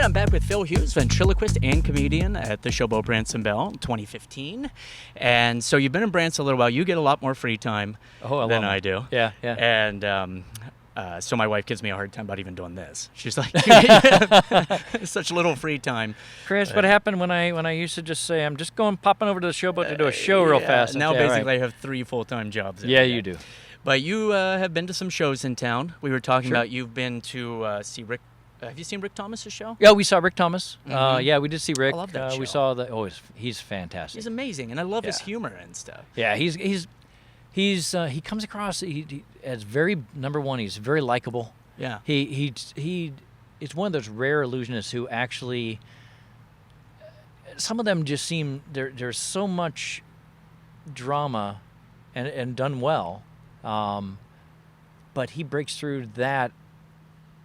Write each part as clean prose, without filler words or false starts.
right, I'm back with Phil Hughes, ventriloquist and comedian at the Showboat Branson Bell 2015. And so you've been in Branson a little while. You get a lot more free time than I do. Yeah. And so my wife gives me a hard time about even doing this. She's like, such little free time. Chris, what happened when I used to just say, I'm just popping over to the Showboat to do a show real fast? Now Okay, basically right. I have 3 full-time jobs. Yeah, you do. But you have been to some shows in town. We were talking Sure. about you've been to see Rick. Have you seen Rick Thomas's show? Yeah, we saw Rick Thomas. Mhm. Yeah, we did see Rick. I love that show. We saw the. Oh, he's fantastic. He's amazing, and I love his Yeah. humor and stuff. Yeah, he comes across as very, number one, he's very likable. Yeah. He is one of those rare illusionists who actually, some of them just seem, there's so much drama and done well, but he breaks through that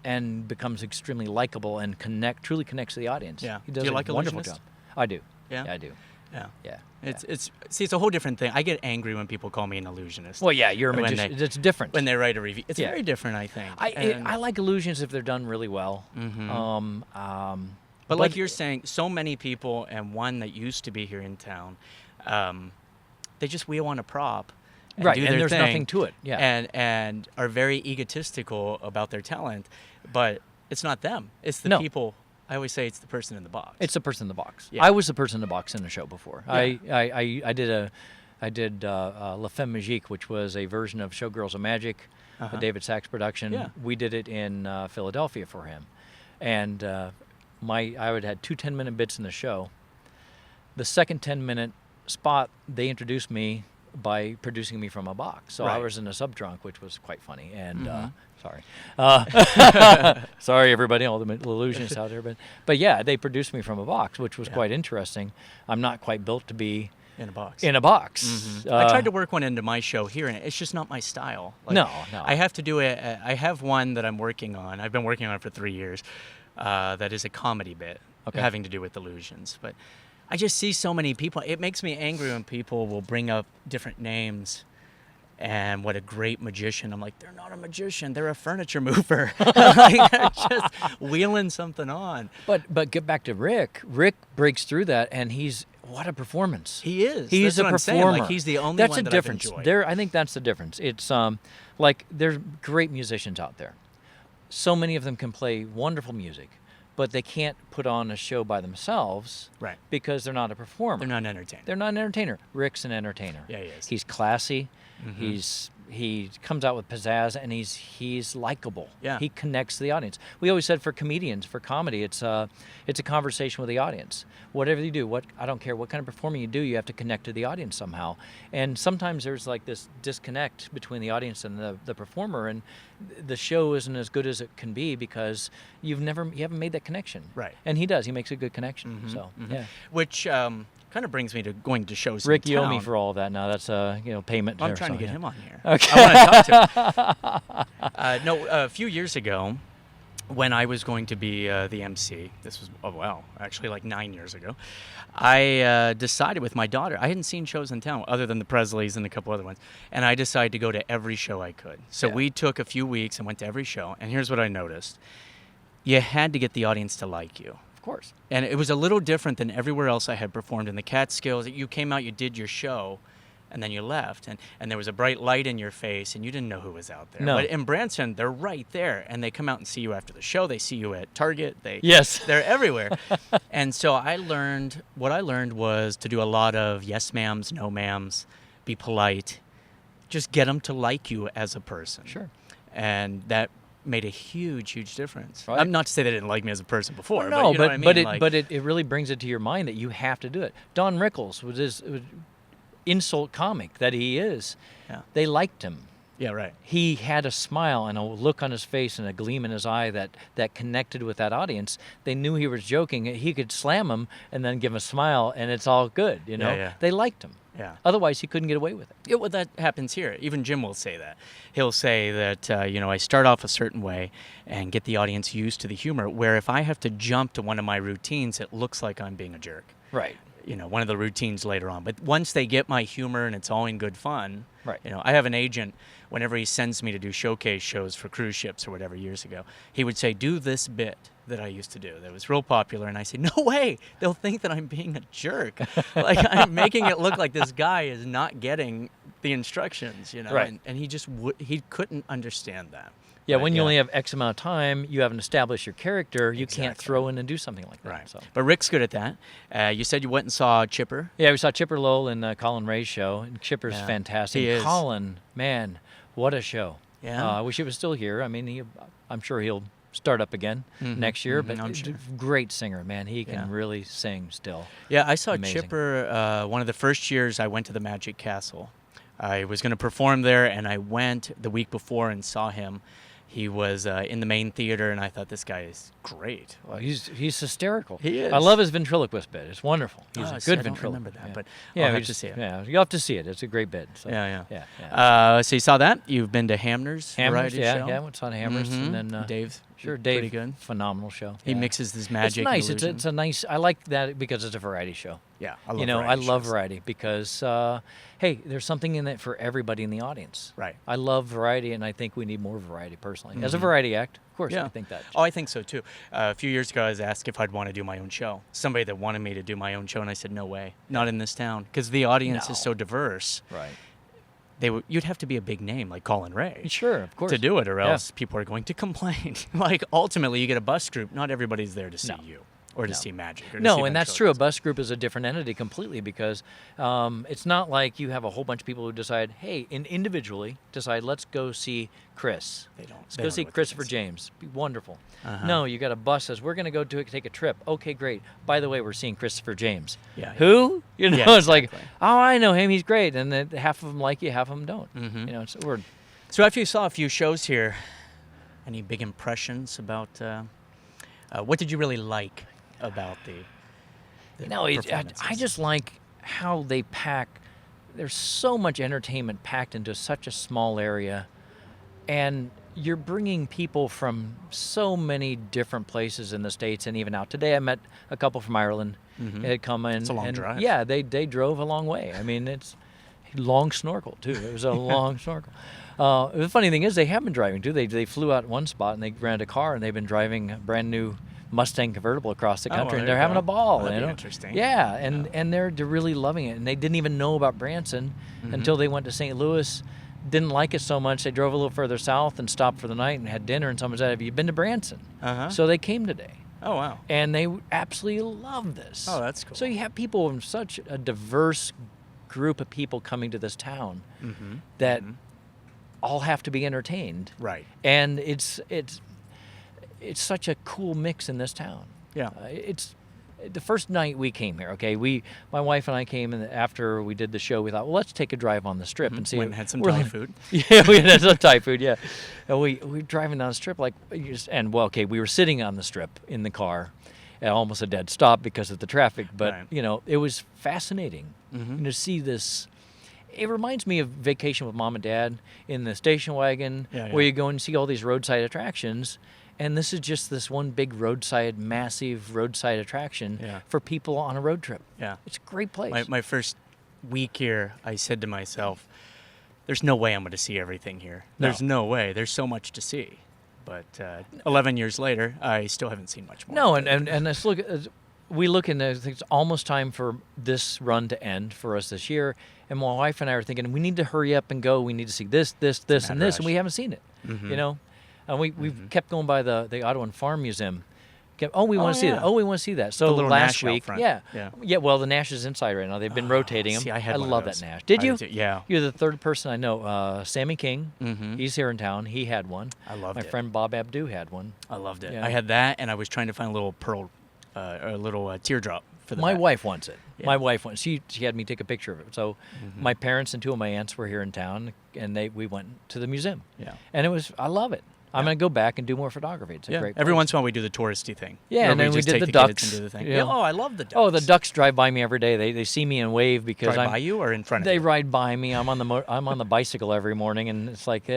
and becomes extremely likable and truly connects to the audience. Yeah. He does Do you a like wonderful illusionists? job. I do. Yeah? I do. Yeah. Yeah. It's a whole different thing. I get angry when people call me an illusionist. Well, yeah, you're a When magician. It's different. when they write a review. It's Yeah. very different, I think. I like illusions if they're done really well. Mhm. But like you're saying, so many people, and one that used to be here in town, they just wheel on a prop. And right, do and their there's thing, nothing to it. Yeah. and are very egotistical about their talent, but it's not them. It's the No. people. I always say it's the person in the box. It's the person in the box. Yeah. I was the person in the box in the show before. Yeah. I did La Femme Magique, which was a version of Showgirls of Magic, a David Sachs production. Yeah. We did it in Philadelphia for him, and I would had 2 10-minute bits in the show. The second 10-minute spot, they introduced me by producing me from a box. So I Right. was in a sub trunk, which was quite funny. And sorry, sorry everybody, all the illusionists out there. But yeah, they produced me from a box, which was quite interesting. I'm not quite built to be in a box. in a box. I tried to work one into my show here, and it's just not my style. Like, No. I have to do it. I have one that I'm working on. I've been working on it for 3 years. That is a comedy bit having to do with illusions. But I just see so many people. It makes me angry when people will bring up different names and what a great magician. I'm like, they're not a magician. They're a furniture mover. Like, they're just wheeling something on. But get back to Rick. Rick breaks through that, and what a performance. He is. He's That's a what I'm saying. performer. Like, he's the only that's one a that difference. I've enjoyed. I think that's the difference. It's like there's great musicians out there. So many of them can play wonderful music, but they can't put on a show by themselves Right. because they're not a performer. They're not an entertainer. They're not an entertainer. Rick's an entertainer. Yeah, he is. He's classy. He comes out with pizzazz, and he's likable. Yeah. He connects to the audience. We always said for comedians, for comedy, it's a conversation with the audience. Whatever you do, I don't care what kind of performing you do, you have to connect to the audience somehow. And sometimes there's like this disconnect between the audience and the performer, and the show isn't as good as it can be because you haven't made that connection. Right. And he does. He makes a good connection. So yeah. Which kind of brings me to going to shows Rick, in you owe town. me for all of that now. That's payment. I'm there, trying to so, get yeah. him on here. Okay. I want to talk to him. A few years ago, when I was going to be the MC, this was, actually like 9 years ago, I decided with my daughter, I hadn't seen shows in town other than the Presleys and a couple other ones, and I decided to go to every show I could. So we took a few weeks and went to every show, and here's what I noticed. You had to get the audience to like you. Of course. And it was a little different than everywhere else I had performed in the Catskills. You came out, you did your show, and then you left. And there was a bright light in your face, and you didn't know who was out there. No. But in Branson, they're right there, and they come out and see you after the show. They see you at Target. Yes. They're everywhere. And so what I learned was to do a lot of yes ma'ams, no ma'ams, be polite, just get them to like you as a person. Sure. And that made a huge difference. Right. I'm not to say they didn't like me as a person before, No, but you know what I mean? but it really brings it to your mind that you have to do it. Don Rickles was his insult comic that he is. Yeah. They liked him. Yeah, right. He had a smile and a look on his face and a gleam in his eye that connected with that audience. They knew he was joking. He could slam him and then give him a smile, and it's all good, you know? Yeah. They liked him. Yeah. Otherwise, he couldn't get away with it. Yeah, well, that happens here. Even Jim will say that. He'll say that, I start off a certain way and get the audience used to the humor, where if I have to jump to one of my routines, it looks like I'm being a jerk. Right. one of the routines later on. But once they get my humor and it's all in good fun, Right. I have an agent. Whenever he sends me to do showcase shows for cruise ships or whatever years ago, he would say, "Do this bit that I used to do that was real popular," and I say, "No way! They'll think that I'm being a jerk. Like I'm making it look like this guy is not getting the instructions, Right. And he just he couldn't understand that. Yeah, But, when you only have X amount of time, you haven't established your character, you can't Exactly. throw in and do something like that. Right. So. But Rick's good at that. You said you went and saw Chipper. Yeah, we saw Chipper Lowell in Colin Ray's show, and Chipper's Yeah, fantastic. he is. Colin, man, what a show. Yeah. I wish he was still here. I mean, I'm sure he'll start up again next year, but I'm sure. great singer, man. He can Yeah. really sing still. Yeah, I saw Amazing. Chipper one of the first years I went to the Magic Castle. I was going to perform there, and I went the week before and saw him. He was in the main theater, and I thought, this guy is great. Well, he's hysterical. He is. I love his ventriloquist bit. It's wonderful. He's Oh, a see, good I don't ventriloquist. remember that, yeah. but yeah, I'll we have to just- see it. Yeah, you'll have to see it. It's a great bit. So. Yeah. yeah. So you saw that? You've been to Hamner's Hammers, variety show? yeah, went on Hammers, Mhm. and then Dave. Sure, pretty Dave. good. Phenomenal show. He yeah. mixes this magic. It's nice. and illusion. It's a nice. I like that because it's a variety show. Yeah, I love I variety love shows. variety because, hey, there's something in it for everybody in the audience. Right. I love variety, and I think we need more variety personally. As a variety act, of course, I think that. Oh, I think so too. A few years ago, I was asked if I'd want to do my own show. Somebody that wanted me to do my own show, and I said, "No way, not in this town," because the audience No. is so diverse. Right. You'd have to be a big name like Colin Ray Sure, of course. to do it, or Yeah. else people are going to complain. Like ultimately, you get a bus group. Not everybody's there to see No. you or to No. see magic. Or to see No, and that's true. A ventriloquism. bus group is a different entity completely because it's not like you have a whole bunch of people who decide, hey, individually decide, let's go see Chris. They don't. Let's they go don't see know what they Christopher can see. James. Be wonderful. Uh-huh. No, you got a bus says, we're going to go take a trip. Okay, great. By the way, we're seeing Christopher James. Yeah, yeah. Who? You know, Yeah, it's like, exactly. oh, I know him. He's great. And then half of them like you, half of them don't. Mhm. You know, we're So after you saw a few shows here, any big impressions about what did you really like about the No, I performances? just like how they pack. There's so much entertainment packed into such a small area, and you're bringing people from so many different places in the States and even out. Today I met a couple from Ireland. They had come in. It's a long and drive. Yeah, they drove a long way. I mean, it's long snorkel too. It was a long snorkel. The funny thing is they have been driving too. They flew out one spot and they rented a car and they've been driving a brand new Mustang convertible across the Oh, well, country, and there they're you having go. a ball. That'd you be know? interesting. Yeah, and they're really loving it, and they didn't even know about Branson until they went to St. Louis. Didn't like it so much. They drove a little further south and stopped for the night and had dinner. And someone said, "Have you been to Branson?" Uh-huh. So they came today, Oh wow. and they absolutely love this. Oh, that's cool. So you have people from such a diverse group of people coming to this town that all have to be entertained. Right. And it's such a cool mix in this town. Yeah. It's the first night we came here. Okay, my wife and I came, and after we did the show, we thought, well, let's take a drive on the strip and see. Went and had some we're Thai like- food. Yeah, we had some Thai food. Yeah, and we were driving down the strip we were sitting on the strip in the car, at almost a dead stop because of the traffic. But Right. it was fascinating to see this. It reminds me of Vacation with Mom and Dad in the station wagon, Yeah, where yeah. you go and see all these roadside attractions. And this is just this one big massive roadside attraction Yeah. for people on a road trip. Yeah. It's a great place. My first week here, I said to myself, "There's no way I'm going to see everything here. No. There's no way. There's so much to see." But 11 years later, I still haven't seen much more. No, and let's look. We look in. It's almost time for this run to end for us this year. And my wife and I are thinking we need to hurry up and go. We need to see this, and mad this, and rush. we haven't seen it. You know, and we've kept going by the Ottawa Farm Museum. We want to see yeah. that. Oh, we want to see that. So little last Nash out week, front. yeah. Yeah. Well, the Nash is inside right now. They've been rotating them. see, I had one of love those. that Nash. Did I you? did too, yeah. You're the third person I know. Sammy King. Mhm. He's here in town. He had one. I loved My it. friend Bob Abdu had one. I loved it. Yeah. I had that, and I was trying to find a little pearl, or a little teardrop for the My back. wife wants it. Yeah. My wife wants. She had me take a picture of it. So my parents and two of my aunts were here in town, and we went to the museum. Yeah. And I love it. I'm gonna go back and do more photography. It's a Yeah. great. Every place. once in a while, we do the touristy thing. Yeah, where and then we just did take the the ducks, kids and do the thing. you know. Oh, I love the ducks. Oh, the ducks drive by me every day. They see me and wave because Drive I'm. by you or in front of They you? ride by me. I'm on the bicycle every morning, and it's like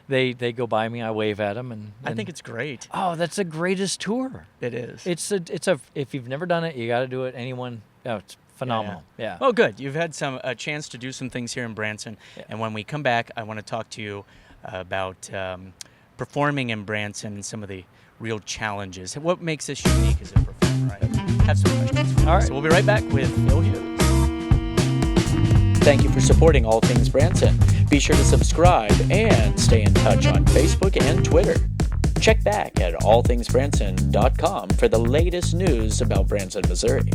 they go by me. I wave at them, and I think it's great. oh, that's the greatest tour. It is. It's a if you've never done it, you got to do it. Anyone, it's phenomenal. Yeah. Oh, good. You've had a chance to do some things here in Branson. Yeah. And when we come back, I want to talk to you about performing in Branson and some of the real challenges. What makes us unique as a performer? I have some questions for you. All right. So we'll be right back with Phil Hughes. Thank you for supporting All Things Branson. Be sure to subscribe and stay in touch on Facebook and Twitter. Check back at allthingsbranson.com for the latest news about Branson, Missouri.